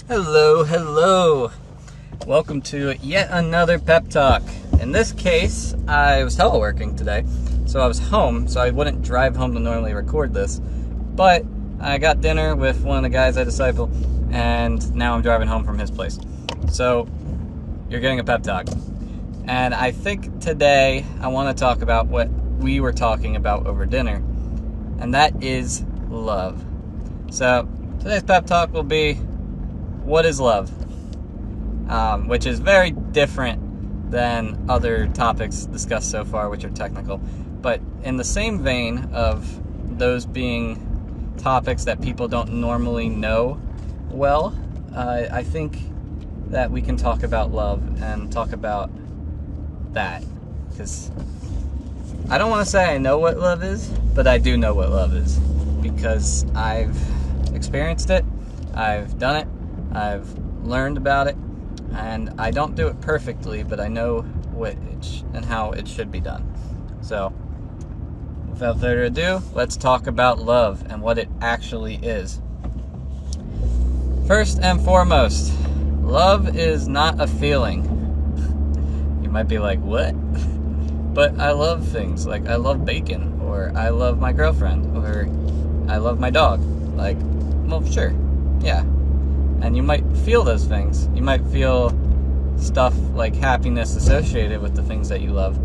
Hello, hello. Welcome to yet another pep talk. In this case, I was teleworking today, so I was home, so I wouldn't drive home to normally record this. But I got dinner with one of the guys I disciple, and now I'm driving home from his place. So you're getting a pep talk. And I think today I want to talk about what we were talking about over dinner, and that is love. So today's pep talk will be, what is love? Which is very different than other topics discussed so far, which are technical. But in the same vein of those being topics that people don't normally know well, I think that we can talk about love and talk about that. Because I don't want to say I know what love is, but I do know what love is. Because I've experienced it, I've done it, I've learned about it, and I don't do it perfectly, but I know what and how it should be done. So, without further ado, let's talk about love and what it actually is. First and foremost, love is not a feeling. You might be like, what? But I love things, like I love bacon, or I love my girlfriend, or I love my dog. Like, well, sure, yeah. And you might feel those things. You might feel stuff like happiness associated with the things that you love.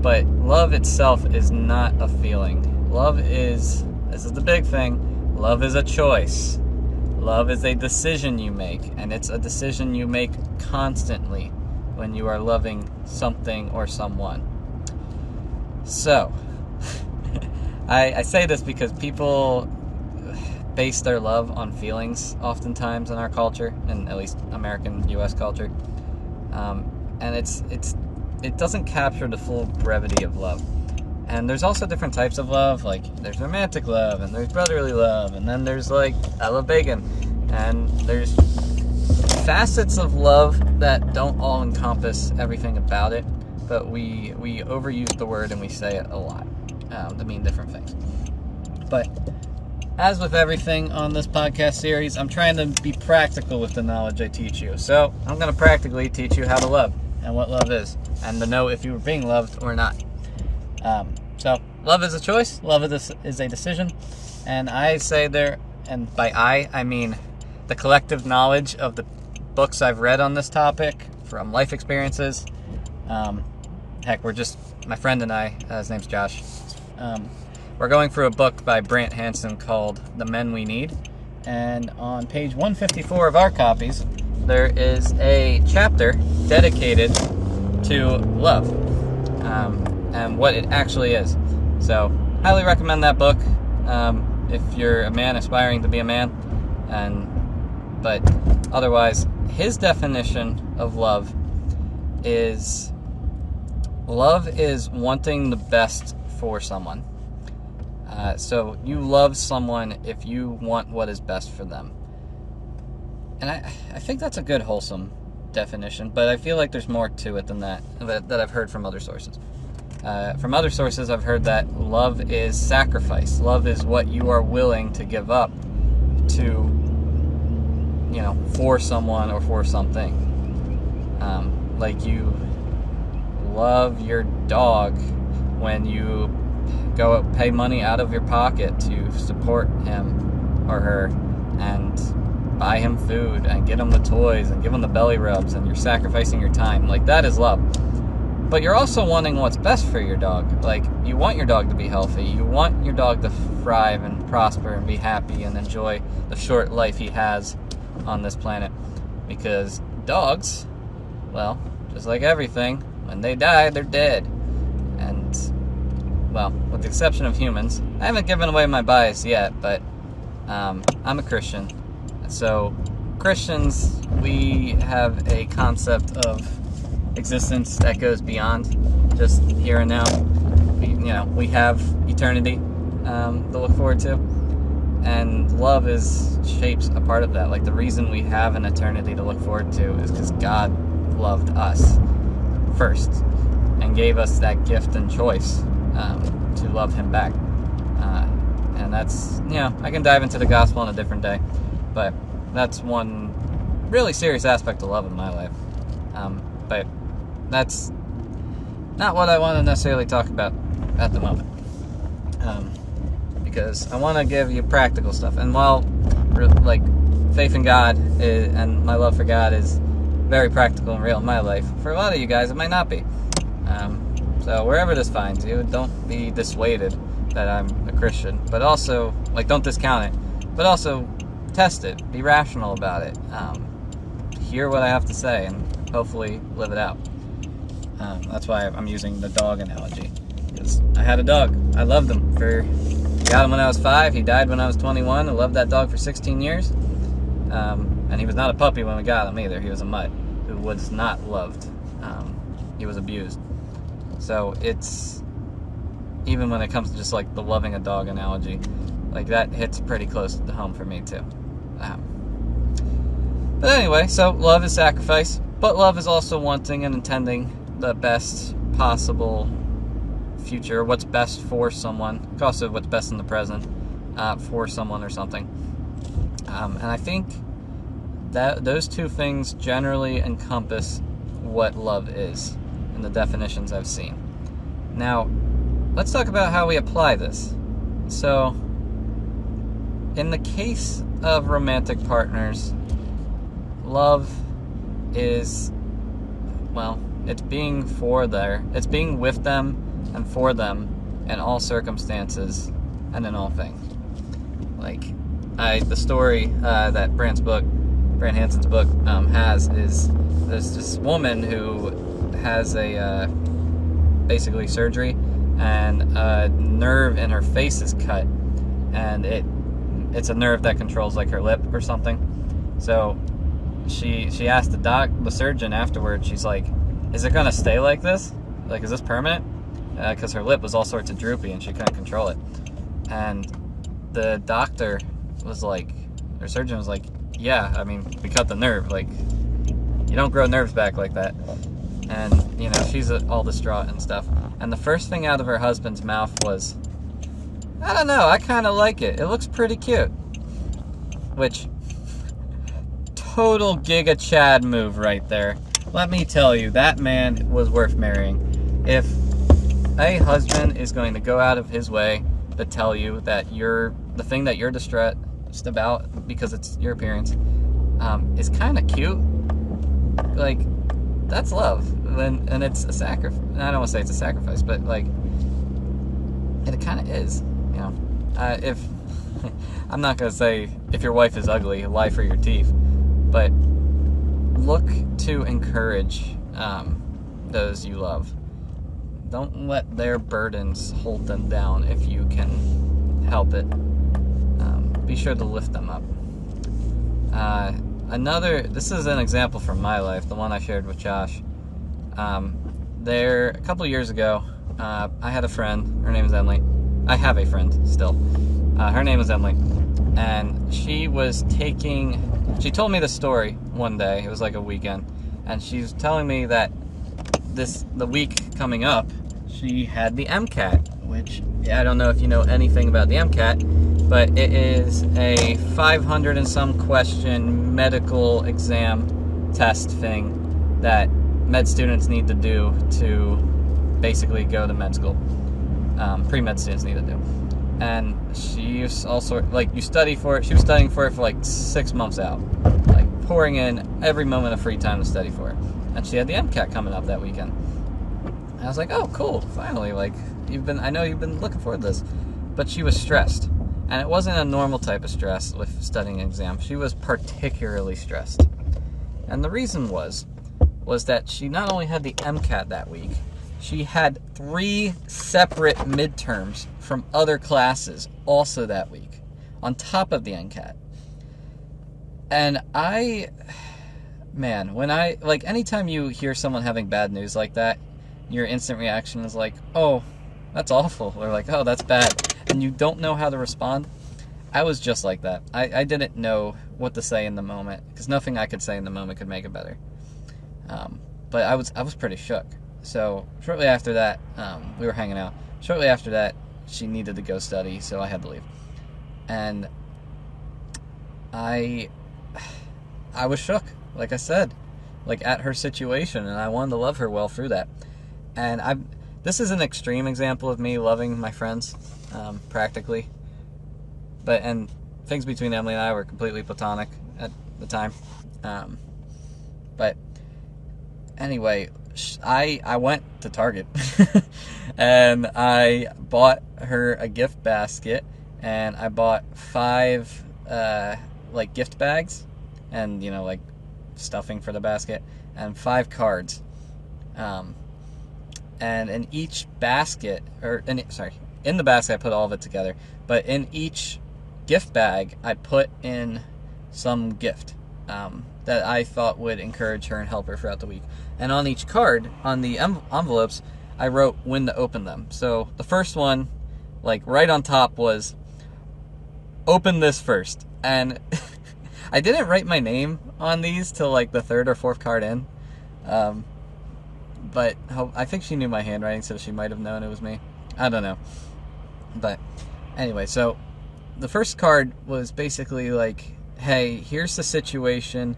But love itself is not a feeling. Love is, this is the big thing, love is a choice. Love is a decision you make. And it's a decision you make constantly when you are loving something or someone. So, I say this because people base their love on feelings oftentimes in our culture, and at least American U.S. culture, and it doesn't capture the full brevity of love. And there's also different types of love, like there's romantic love, and there's brotherly love, and then there's like I love bacon, and there's facets of love that don't all encompass everything about it, but we overuse the word and we say it a lot to mean different things. But as with everything on this podcast series, I'm trying to be practical with the knowledge I teach you. So I'm going to practically teach you how to love and what love is, and to know if you were being loved or not. So love is a choice. Love is a decision. And I say there, and by I mean the collective knowledge of the books I've read on this topic from life experiences. Heck, my friend and I, his name's Josh, we're going through a book by Brant Hansen called The Men We Need. And on page 154 of our copies, there is a chapter dedicated to love and what it actually is. So, highly recommend that book if you're a man aspiring to be a man. But otherwise, his definition of love is wanting the best for someone. So you love someone if you want what is best for them. And I think that's a good, wholesome definition, but I feel like there's more to it than that I've heard from other sources. From other sources, I've heard that love is sacrifice. Love is what you are willing to give up to, for someone or for something. Like you love your dog when you go pay money out of your pocket to support him or her and buy him food and get him the toys and give him the belly rubs, and you're sacrificing your time. Like, that is love. But you're also wanting what's best for your dog. Like, you want your dog to be healthy. You want your dog to thrive and prosper and be happy and enjoy the short life he has on this planet. Because dogs, well, just like everything, when they die, they're dead. And, well, with the exception of humans, I haven't given away my bias yet, but I'm a Christian. So, Christians, we have a concept of existence that goes beyond just here and now. We have eternity to look forward to, and love shapes a part of that. Like, the reason we have an eternity to look forward to is because God loved us first and gave us that gift and choice to love him back. And that's, I can dive into the gospel on a different day, but that's one really serious aspect of love in my life. But that's not what I want to necessarily talk about at the moment. Because I want to give you practical stuff. And while, like, faith in God and my love for God is very practical and real in my life, for a lot of you guys, it might not be. So wherever this finds you, don't be dissuaded that I'm a Christian. But also, like, don't discount it. But also, test it. Be rational about it. Hear what I have to say and hopefully live it out. That's why I'm using the dog analogy. Because I had a dog. I loved him. Got him when I was 5. He died when I was 21. I loved that dog for 16 years. And he was not a puppy when we got him either. He was a mutt who was not loved. He was abused. So it's, even when it comes to just like the loving a dog analogy, like that hits pretty close to home for me too. But anyway, so love is sacrifice, but love is also wanting and intending the best possible future, what's best for someone, also what's best in the present for someone or something. And I think that those two things generally encompass what love is in the definitions I've seen. Now, let's talk about how we apply this. So, in the case of romantic partners, love is, well, it's being it's being with them and for them in all circumstances and in all things. Like, the story that Brant Hansen's book has is there's this woman who has a basically surgery, and a nerve in her face is cut, and it's a nerve that controls like her lip or something. So she asked the surgeon afterwards. She's like, "Is it gonna stay like this? Like, is this permanent?" Because her lip was all sorts of droopy and she couldn't control it. And the doctor was like, her surgeon was like, "Yeah, I mean, we cut the nerve. Like, you don't grow nerves back like that." And, you know, she's all distraught and stuff. And the first thing out of her husband's mouth was, "I don't know, I kind of like it. It looks pretty cute." Which, total Giga Chad move right there. Let me tell you, that man was worth marrying. If a husband is going to go out of his way to tell you that the thing that you're distressed about because it's your appearance is kind of cute, like, that's love. And it's a sacrifice. I don't want to say it's a sacrifice, but like, it kind of is, you know. If I'm not going to say if your wife is ugly, lie for your teeth, but look to encourage those you love. Don't let their burdens hold them down if you can help it. Be sure to lift them up. This is an example from my life, the one I shared with Josh. A couple years ago, I had a friend. Her name is Emily. I have a friend still. Her name is Emily. And she told me the story one day. It was like a weekend. And she was telling me that the week coming up, she had the MCAT, which, I don't know if you know anything about the MCAT, but it is a 500 and some question medical exam test thing that med students need to do to basically go to med school. Pre-med students need to do. And she was also, like, you study for it. She was studying for it for like 6 months out, like pouring in every moment of free time to study for it. And she had the MCAT coming up that weekend. And I was like, "Oh, cool, finally, like, I know you've been looking forward to this." But she was stressed. And it wasn't a normal type of stress with studying an exam. She was particularly stressed. And the reason was that she not only had the MCAT that week, she had 3 separate midterms from other classes also that week, on top of the MCAT. And anytime you hear someone having bad news like that, your instant reaction is like, "Oh, that's awful," or like, "Oh, that's bad," and you don't know how to respond. I was just like that. I didn't know what to say in the moment, because nothing I could say in the moment could make it better. But I was pretty shook. So shortly after that, we were hanging out. Shortly after that, she needed to go study, so I had to leave. And I was shook. like I said, like at her situation, and I wanted to love her well through that. And this is an extreme example of me loving my friends, practically. And things between Emily and I were completely platonic at the time. But anyway, I went to Target and I bought her a gift basket, and I bought 5 like gift bags, and like stuffing for the basket, and 5 cards. And in each basket, in the basket I put all of it together, but in each gift bag I put in some gift that I thought would encourage her and help her throughout the week. And on each card, on the envelopes, I wrote when to open them. So the first one, like right on top, was open this first. And I didn't write my name on these till like the 3rd or 4th card in. But I think she knew my handwriting, so she might have known it was me. I don't know. But anyway, so the first card was basically like, hey, here's the situation.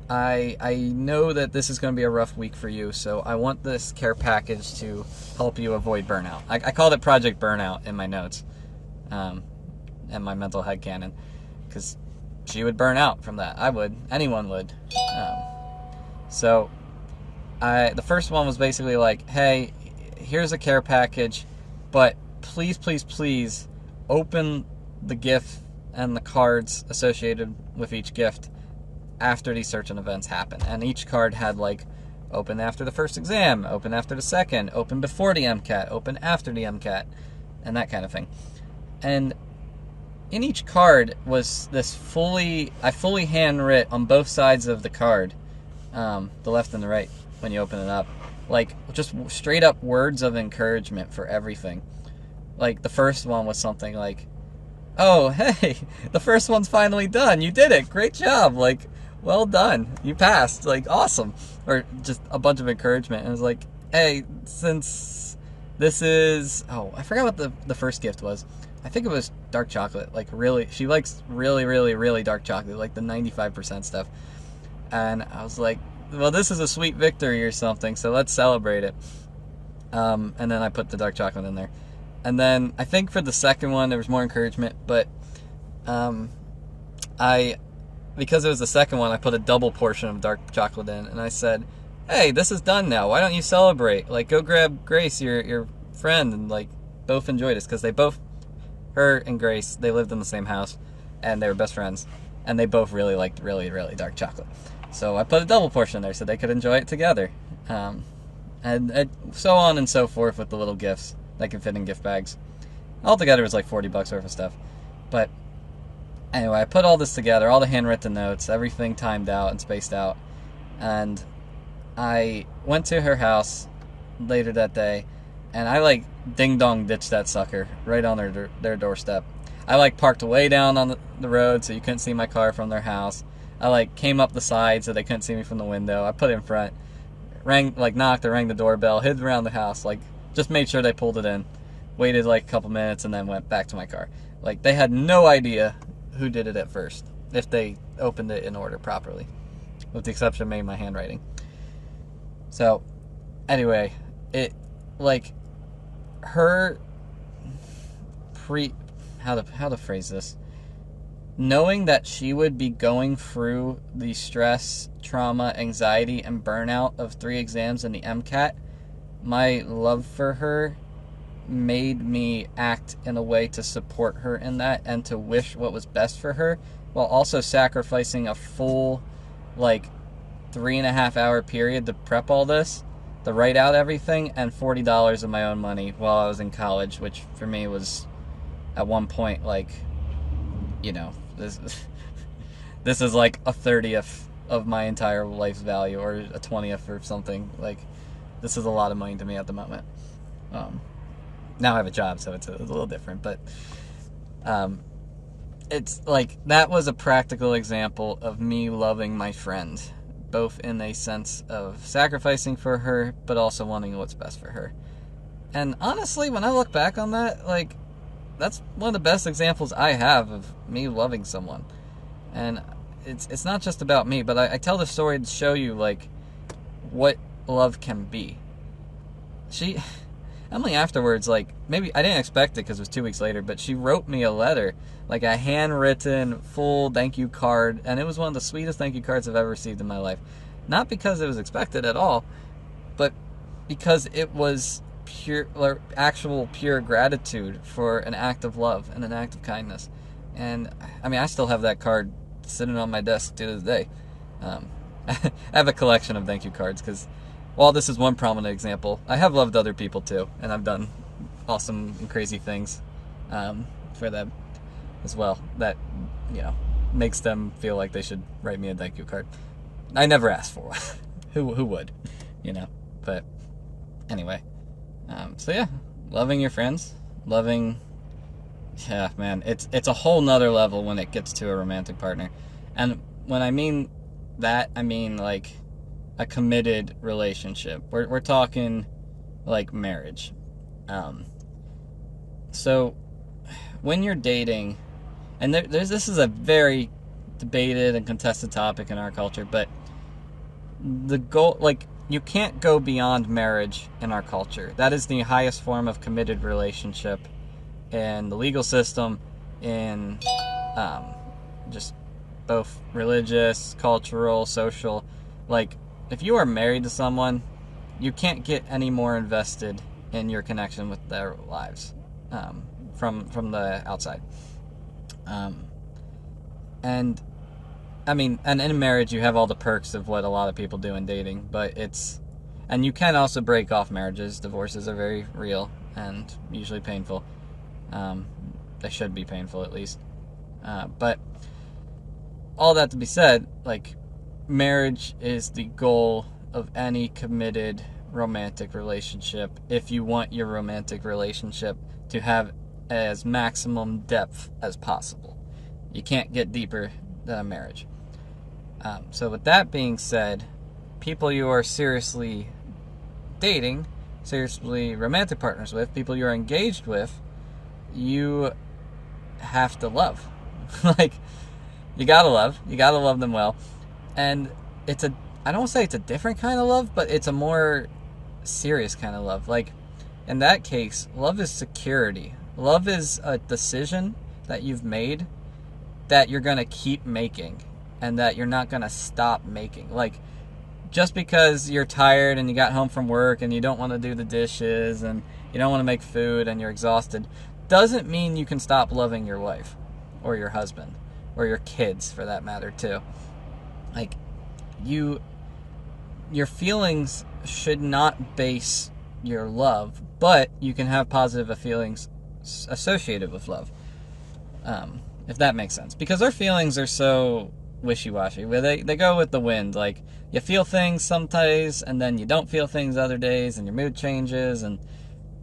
I know that this is going to be a rough week for you, so I want this care package to help you avoid burnout. I called it Project Burnout in my notes, and my mental headcanon, because she would burn out from that. I would. Anyone would. So the first one was basically like, hey, here's a care package, but please, please, please open the gift and the cards associated with each gift after these certain events happen. And each card had like, open after the first exam, open after the second, open before the MCAT, open after the MCAT, and that kind of thing. And in each card was this I fully handwrit on both sides of the card, the left and the right, when you open it up, like just straight up words of encouragement for everything. Like the first one was something like, oh, hey, the first one's finally done. You did it. Great job. Like, well done. You passed. Like, awesome. Or just a bunch of encouragement. And it was like, hey, since this is... Oh, I forgot what the first gift was. I think it was dark chocolate. Like, really, she likes really, really, really dark chocolate. Like the 95% stuff. And I was like, well, this is a sweet victory or something, so let's celebrate it. And then I put the dark chocolate in there. And then I think for the second one there was more encouragement, but because it was the second one, I put a double portion of dark chocolate in, and I said, hey, this is done now. Why don't you celebrate? Like, go grab Grace, your friend, and like both enjoy this, because her and Grace, they lived in the same house, and they were best friends, and they both really liked really, really dark chocolate. So I put a double portion there so they could enjoy it together. And so on and so forth with the little gifts that can fit in gift bags. Altogether it was like $40 worth of stuff. But anyway, I put all this together, all the handwritten notes, everything timed out and spaced out. And I went to her house later that day, and I like ding-dong ditched that sucker right on their doorstep. I like parked way down on the road so you couldn't see my car from their house. I like came up the side so they couldn't see me from the window. I put it in front, knocked or rang the doorbell, hid around the house, like just made sure they pulled it in, waited like a couple minutes, and then went back to my car. Like, they had no idea who did it at first, if they opened it in order properly, with the exception of maybe my handwriting. So anyway, it like her how to phrase this, knowing that she would be going through the stress, trauma, anxiety, and burnout of 3 exams and the MCAT, my love for her made me act in a way to support her in that and to wish what was best for her, while also sacrificing a full, like, 3.5 hour period to prep all this, to write out everything, and $40 of my own money while I was in college, which for me was, at one point, like, this is like a 30th of my entire life's value, or a 20th or something. Like, this is a lot of money to me at the moment. Now I have a job, so it's a little different, but it's like, that was a practical example of me loving my friend, both in a sense of sacrificing for her, but also wanting what's best for her. And honestly, when I look back on that, like, that's one of the best examples I have of me loving someone. And it's not just about me, but I tell the story to show you, like, what love can be. Emily afterwards, like, maybe I didn't expect it because it was 2 weeks later, but she wrote me a letter, like a handwritten full thank you card, and it was one of the sweetest thank you cards I've ever received in my life. Not because it was expected at all, but because it was actual pure gratitude for an act of love and an act of kindness. And I mean, I still have that card sitting on my desk to this day. I have a collection of thank you cards because, while this is one prominent example, I have loved other people too, and I've done awesome and crazy things for them as well that, makes them feel like they should write me a thank you card. I never asked for one. Who would, But anyway, so yeah, loving your friends, yeah, man, it's a whole nother level when it gets to a romantic partner. And when I mean that, I mean like a committed relationship. We're talking like marriage. So when you're dating, and this is a very debated and contested topic in our culture, but the goal, like, you can't go beyond marriage in our culture. That is the highest form of committed relationship in the legal system, in just both religious, cultural, social. Like, if you are married to someone, you can't get any more invested in your connection with their lives from the outside. And I mean, and in marriage you have all the perks of what a lot of people do in dating, but and you can also break off marriages. Divorces are very real and usually painful. They should be painful, at least. But all that to be said, like, marriage is the goal of any committed romantic relationship if you want your romantic relationship to have as maximum depth as possible. You can't get deeper than a marriage. So with that being said, people you are seriously dating, seriously romantic partners with, people you're engaged with, you have to love. Like, you gotta love them well. And I don't want to say it's a different kind of love, but it's a more serious kind of love. Like, in that case, love is security. Love is a decision that you've made that you're going to keep making and that you're not going to stop making. Like, just because you're tired and you got home from work and you don't want to do the dishes and you don't want to make food and you're exhausted, doesn't mean you can stop loving your wife or your husband or your kids, for that matter, too. Like, your feelings should not base your love, but you can have positive feelings associated with love, if that makes sense. Because our feelings are so wishy-washy. They go with the wind. Like, you feel things some days, and then you don't feel things other days, and your mood changes, and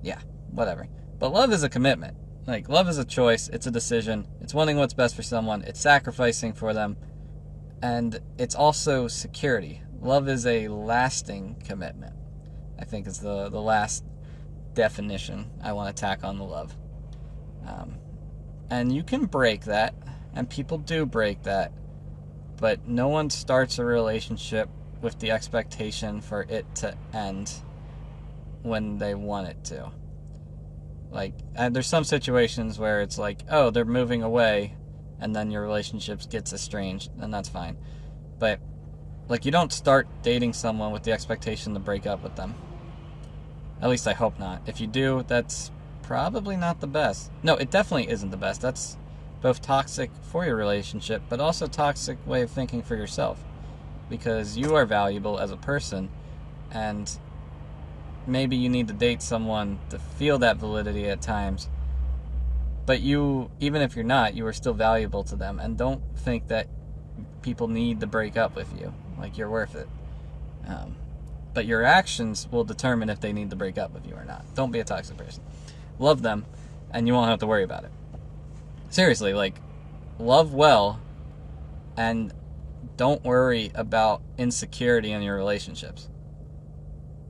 yeah, whatever. But love is a commitment. Like, love is a choice. It's a decision. It's wanting what's best for someone. It's sacrificing for them. And it's also security. Love is a lasting commitment, I think, is the last definition I want to tack on the love. And you can break that, and people do break that, but no one starts a relationship with the expectation for it to end when they want it to. Like, there's some situations where it's like, oh, they're moving away, and then your relationship gets estranged, and that's fine. But, like, you don't start dating someone with the expectation to break up with them. At least I hope not. If you do, that's probably not the best. No, it definitely isn't the best. That's both toxic for your relationship, but also toxic way of thinking for yourself. Because you are valuable as a person, and maybe you need to date someone to feel that validity at times. But you, even if you're not, you are still valuable to them. And don't think that people need to break up with you. Like, you're worth it. But your actions will determine if they need to break up with you or not. Don't be a toxic person. Love them, and you won't have to worry about it. Seriously, like, love well, and don't worry about insecurity in your relationships.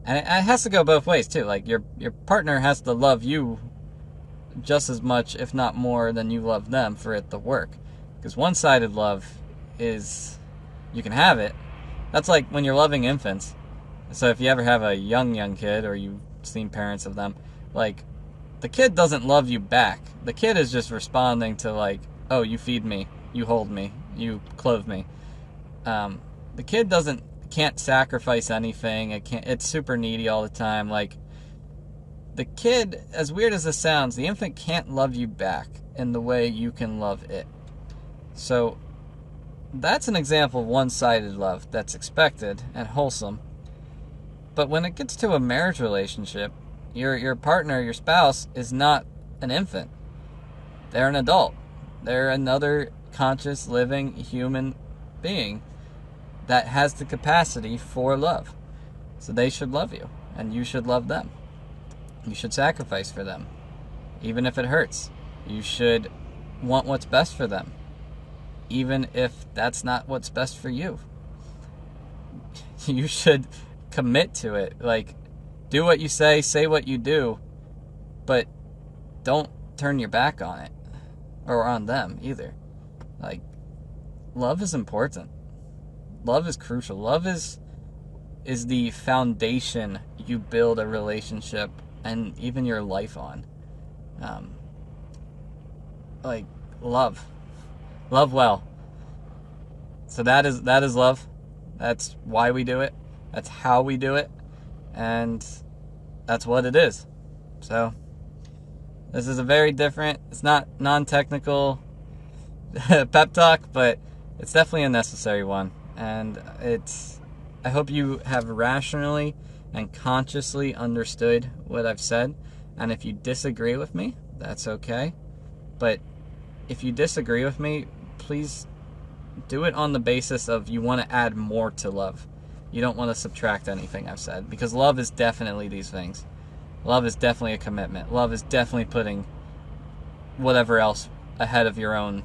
And it has to go both ways, too. Like, your partner has to love you just as much, if not more, than you love them for it to work. Because one-sided love is you can have it. That's like when you're loving infants. So if you ever have a young kid, or you've seen parents of them, like, the kid doesn't love you back. The kid is just responding to, like, oh, you feed me, you hold me, you clothe me. The kid can't sacrifice anything. It's super needy all the time. Like, the kid, as weird as this sounds, the infant can't love you back in the way you can love it. So that's an example of one-sided love that's expected and wholesome. But when it gets to a marriage relationship, your partner, your spouse, is not an infant. They're an adult. They're another conscious, living human being that has the capacity for love. So they should love you, and you should love them. You should sacrifice for them, even if it hurts. You should want what's best for them, even if that's not what's best for you. You should commit to it. Like, do what you say what you do, but don't turn your back on it, or on them either. Like, love is important. Love is crucial. Love is the foundation you build a relationship and even your life on. Like, love well. So that is love. That's why we do it. That's how we do it. And that's what it is. So this is a very different, it's not non-technical pep talk, but it's definitely a necessary one. And I hope you have rationally and consciously understood what I've said. And if you disagree with me, that's okay. But if you disagree with me, please do it on the basis of you want to add more to love. You don't want to subtract anything I've said, because love is definitely these things. Love is definitely a commitment. Love is definitely putting whatever else ahead of your own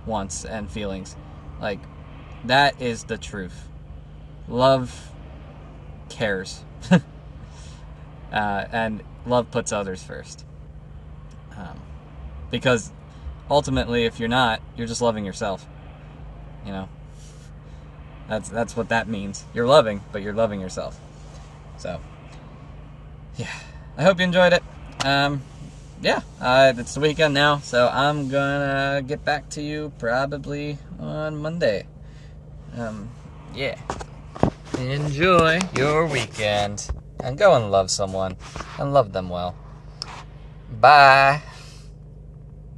wants and feelings. Like, that is the truth. Love cares. And love puts others first. Because ultimately, if you're not, you're just loving yourself. You know? That's what that means. You're loving, but you're loving yourself. So, yeah. I hope you enjoyed it. It's the weekend now, so I'm gonna get back to you probably on Monday. Enjoy your weekend. And go and love someone. And love them well. Bye.